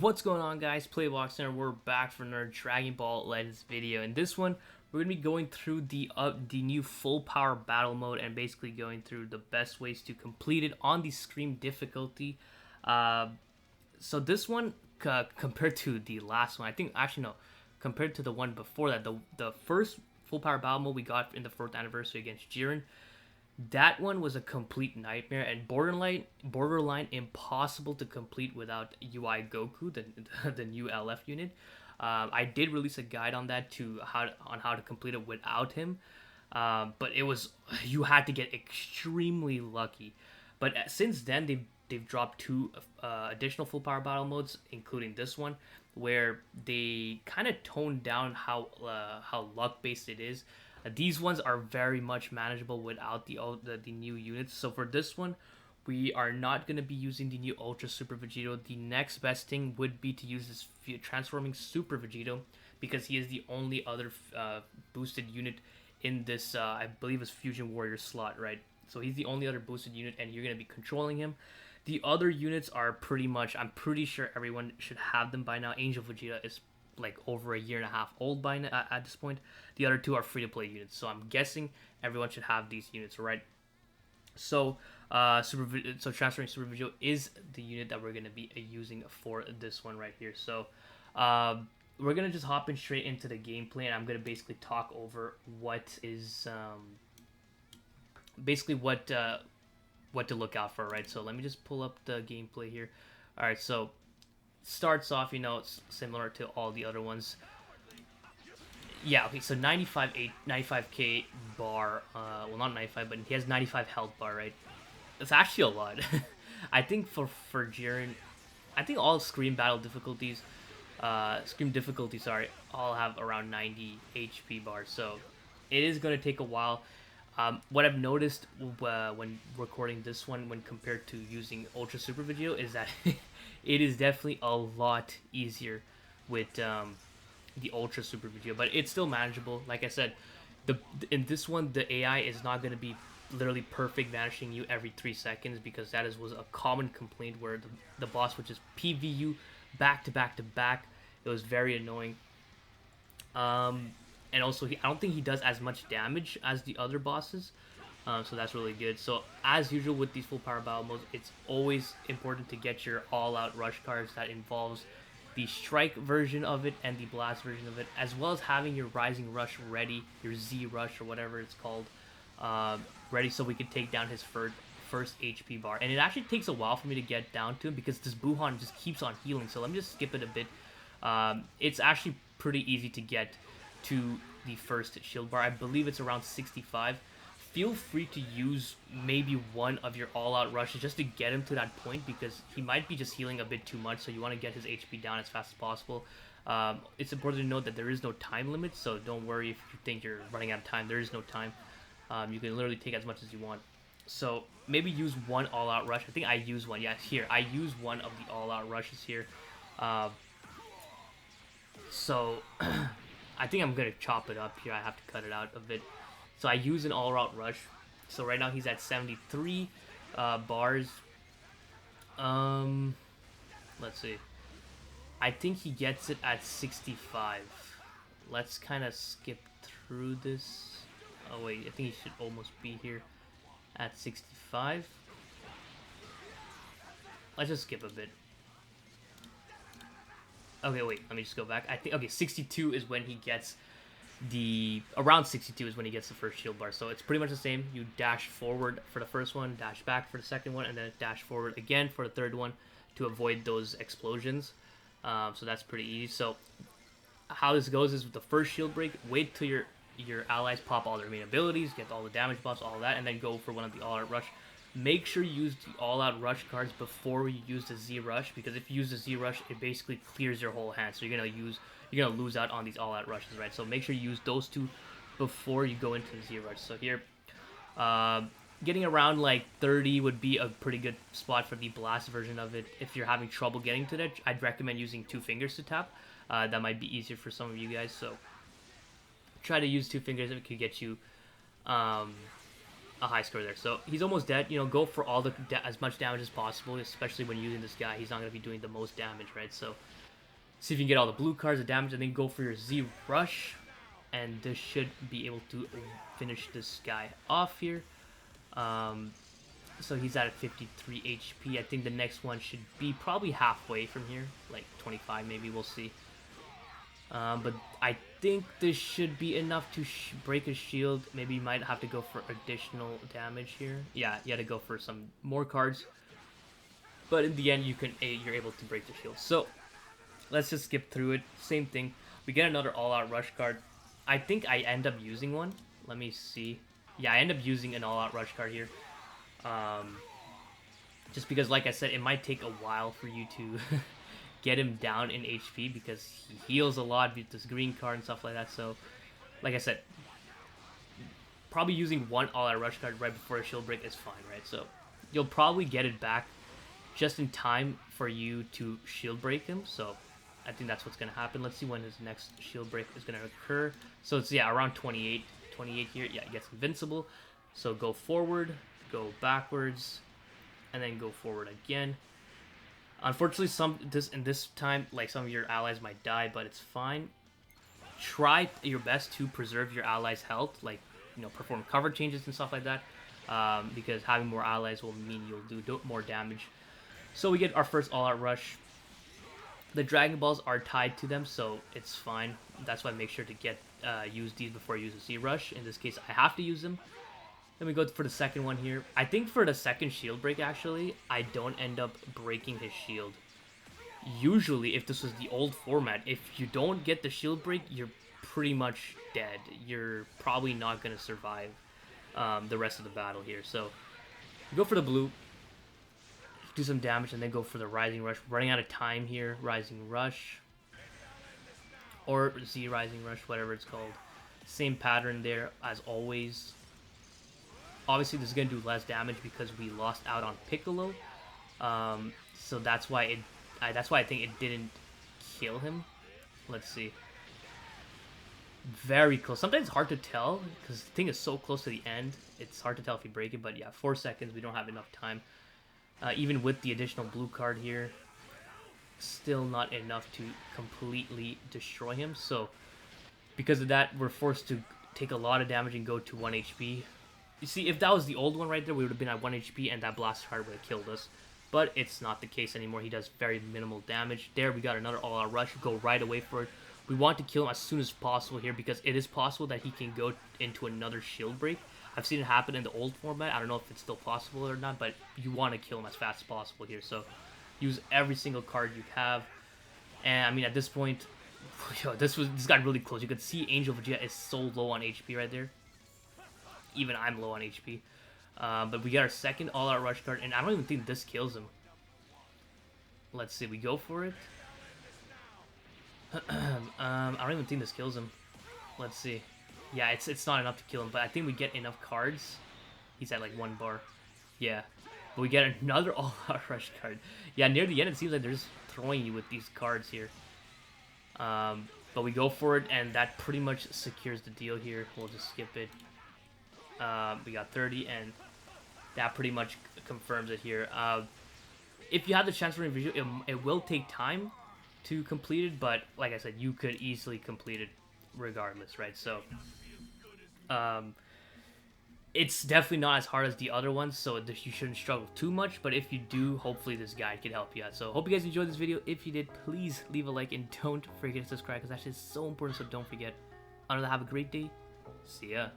What's going on, guys? PlayBox and we're back for another Dragon Ball Legends video. In this one, we're gonna be going through the new full power battle mode and basically going through the best ways to complete it on the Scream difficulty. So this one, compared to the last one, I think actually no, compared to the one before that, the first full power battle mode we got in the 4th anniversary against Jiren, that one was a complete nightmare and borderline impossible to complete without UI Goku, the new LF unit. I did release a guide on that on how to complete it without him, but you had to get extremely lucky. But since then they've dropped two additional full power battle modes, including this one, where they kind of toned down how luck based it is. These ones are very much manageable without the new units. So for this one, we are not going to be using the new Ultra Super Vegito. The next best thing would be to use this transforming Super Vegito, because he is the only other boosted unit in this, I believe it's Fusion Warrior slot, right? So he's the only other boosted unit and you're going to be controlling him. The other units are pretty much, I'm pretty sure everyone should have them by now. Angel Vegeta is like over a year and a half old by now, at this point. The other two are free to play units, so I'm guessing everyone should have these units, right? So transferring Super Vegito is the unit that we're going to be using for this one right here. So we're going to just hop in straight into the gameplay, and I'm going to basically talk over what is basically what to look out for, right? So let me just pull up the gameplay here. All right, so starts off, it's similar to all the other ones. Yeah, okay, so 95k bar, well, not 95, but he has 95 health bar, right? That's actually a lot. I think for Jiren, I think all Scream difficulties, all have around 90 HP bars, so it is going to take a while. What I've noticed when recording this one, when compared to using Ultra Super Vegito, is that it is definitely a lot easier with the Ultra Super Vegito, but it's still manageable. Like I said, in this one, the AI is not going to be literally perfect, vanishing you every 3 seconds, because that was a common complaint where the boss would just PV you back to back to back. It was very annoying. And also, I don't think he does as much damage as the other bosses, so that's really good. So as usual with these full power battle modes, it's always important to get your all-out rush cards that involves the strike version of it and the blast version of it, as well as having your rising rush ready, your Z rush or whatever it's called, ready, so we can take down his first HP bar. And it actually takes a while for me to get down to him because this Buhan just keeps on healing, so let me just skip it a bit. It's actually pretty easy to get to the first shield bar. I believe it's around 65. Feel free to use maybe one of your all-out rushes just to get him to that point, because he might be just healing a bit too much, so you want to get his HP down as fast as possible. It's important to note that there is no time limit, so don't worry if you think you're running out of time. There is no time. You can literally take as much as you want. So maybe use one all-out rush. I think I use one. Yeah, here. I use one of the all-out rushes here. So I think I'm going to chop it up here. I have to cut it out a bit. So I use an all-out rush. So right now he's at 73 bars. Let's see. I think he gets it at 65. Let's kind of skip through this. Oh wait, I think he should almost be here at 65. Let's just skip a bit. Okay, wait, let me just go back. I think, okay, 62 is when he gets around 62 is when he gets the first shield bar. So it's pretty much the same. You dash forward for the first one, dash back for the second one, and then dash forward again for the third one to avoid those explosions. So that's pretty easy. So how this goes is with the first shield break, wait till your allies pop all their main abilities, get all the damage buffs, all that, and then go for one of the all-out rush. Make sure you use the all-out rush cards before you use the Z rush, because if you use the Z rush, it basically clears your whole hand. So you're gonna lose out on these all-out rushes, right? So make sure you use those two before you go into the Z rush. So here, getting around like 30 would be a pretty good spot for the blast version of it. If you're having trouble getting to that, I'd recommend using 2 fingers to tap. That might be easier for some of you guys. So try to use 2 fingers if it could get you a high score there. So he's almost dead. You know, go for all the as much damage as possible, especially when using this guy. He's not going to be doing the most damage, right? So see if you can get all the blue cards, the damage, and then go for your Z Rush. And this should be able to finish this guy off here. So he's at 53 HP. I think the next one should be probably halfway from here, like 25 maybe, we'll see. But I think this should be enough to break his shield. Maybe you might have to go for additional damage here. Yeah, you had to go for some more cards. But in the end, you're able to break the shield. So let's just skip through it. Same thing. We get another all-out rush card. I think I end up using one. Let me see. Yeah, I end up using an all-out rush card here. Just because, like I said, it might take a while for you to get him down in HP because he heals a lot with this green card and stuff like that. So, like I said, probably using one all-out rush card right before a shield break is fine, right? So you'll probably get it back just in time for you to shield break him. So I think that's what's going to happen. Let's see when his next shield break is going to occur. So it's, yeah, around 28 here. Yeah, he gets invincible. So go forward, go backwards, and then go forward again. Unfortunately, this time, like, some of your allies might die, but it's fine. Try your best to preserve your allies' health, like, you know, perform cover changes and stuff like that, because having more allies will mean you'll do more damage. So we get our first all-out rush. The Dragon Balls are tied to them, so it's fine. That's why I make sure to use these before I use a Z Rush. In this case, I have to use them. Then we go for the second one here. I think for the second shield break, actually, I don't end up breaking his shield. Usually, if this was the old format, if you don't get the shield break, you're pretty much dead. You're probably not going to survive the rest of the battle here. So, go for the blue, do some damage, and then go for the Rising Rush. Running out of time here. Rising Rush. Or Z Rising Rush, whatever it's called. Same pattern there, as always. Obviously, this is going to do less damage because we lost out on Piccolo. So that's why I think it didn't kill him. Let's see. Very close. Sometimes it's hard to tell because the thing is so close to the end. It's hard to tell if you break it, but yeah, 4 seconds. We don't have enough time. Even with the additional blue card here, still not enough to completely destroy him. So because of that, we're forced to take a lot of damage and go to 1 HP. You see, if that was the old one right there, we would have been at 1 HP and that Blaster Card would have killed us. But it's not the case anymore. He does very minimal damage. There, we got another all-out rush. Go right away for it. We want to kill him as soon as possible here because it is possible that he can go into another shield break. I've seen it happen in the old format. I don't know if it's still possible or not, but you want to kill him as fast as possible here. So use every single card you have. And, I mean, at this point, yo, this got really close. You could see Angel Vegeta is so low on HP right there. Even I'm low on HP. But we got our second all-out rush card, and I don't even think this kills him. Let's see, we go for it. I don't even think this kills him. Let's see. Yeah, it's not enough to kill him, but I think we get enough cards. He's at like 1 bar. Yeah. But we get another all-out rush card. Yeah, near the end, it seems like they're just throwing you with these cards here. But we go for it, and that pretty much secures the deal here. We'll just skip it. We got 30, and that pretty much confirms it here. If you have the chance for a video, it will take time to complete it, but like I said, you could easily complete it regardless, right? So, it's definitely not as hard as the other ones, so you shouldn't struggle too much, but if you do, hopefully this guide can help you out. So, hope you guys enjoyed this video. If you did, please leave a like, and don't forget to subscribe, because that shit is so important, so don't forget. Other than that, have a great day. See ya.